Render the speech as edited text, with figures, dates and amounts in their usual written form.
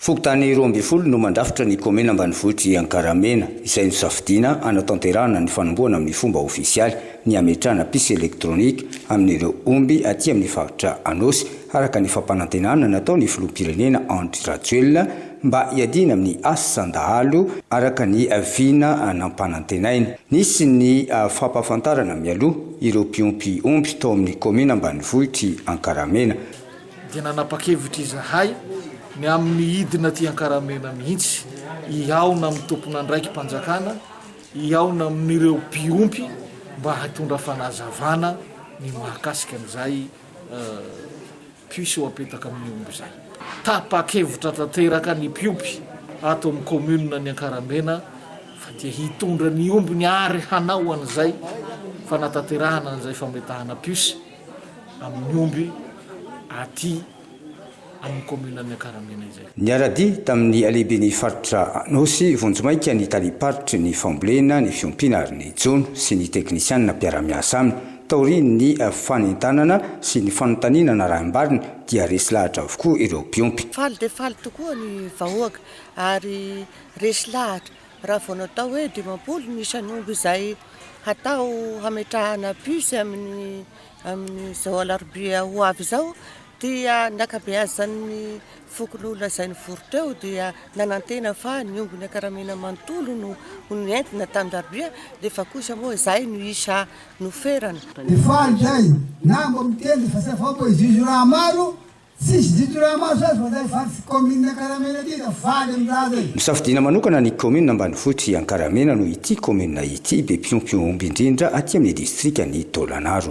Fokontany 12 no mandrafitra ny komina ambanivohitry Ankaramena izay nosafidiana anatanterahana ny fanomboana amin'ny fomba ofisialy ny ametrahana pisy elektronika amin'ireo omby aty amin'ny faritra Anosy araka ny fampanantenana nataony filoham-pirenena Andry Rajoelina mba hiadina amin'ny asa-ndahalo araka ny vina anampanantenaina. Nisy ny fampafantarana mialoha ireo mpiompy omby tao amin'ny komina ambanivohitry Ankaramena. Dia nanapa-kevitra izahay ny amin'ny hidina ty Ankaramena mihitsy iaona amin'ny tompon'andraiky mpanjakana, iaona amin'ireo mpiompy mba hatondra fanazavana ny mahakasika an'izay piso apetaka amin'ny omby zay. Tapa-kevitra tanteraka ny mpiompy ato amin'ny komuna ny Ankaramena fa dia hitondra ny omby ny ary hanao an'izay fanatanterahana an'izay fametahana piso amin'ny omby aty amin'ny komuna ny Ankaramena izay. Niarady tamin'ny alehiben'ny faritra Anosy vonjomaika ny taliparitry ny fambolena, ny fiompiana ary ny jono sy ny teknisianina mpiara-miasa aminy taoriny ny fanentanana sy ny fanontaniana raha ambariny dia resy lahatra avokoa ireo mpiompy. Faly dia faly tokoa ny vahoaka ary resy lahatra raha vao natao hoe 50 ny isan'ny omby izay hatao hametrahana piso amin'ny zao alarobia ho avy izao dia nakabeazan'ny fokon'olona izay nivory dia nanantena fa ny omby ny Ankaramena manontolo no nentina tamin'ny alarobia dia fa kosa moa izay no isa noferana. Faly zay na mbo miteny fa safa mbo izizo raha maro tsisy jijo raha maro zay fa zay faly komina Ankaramena ity da faly amin'raha zay. Nisafidiana manokana ny komina ambanivohitry Ankaramena no ity komina ity be mpiompy omby indrindra aty amin'ny distrika ny Tôlanaro.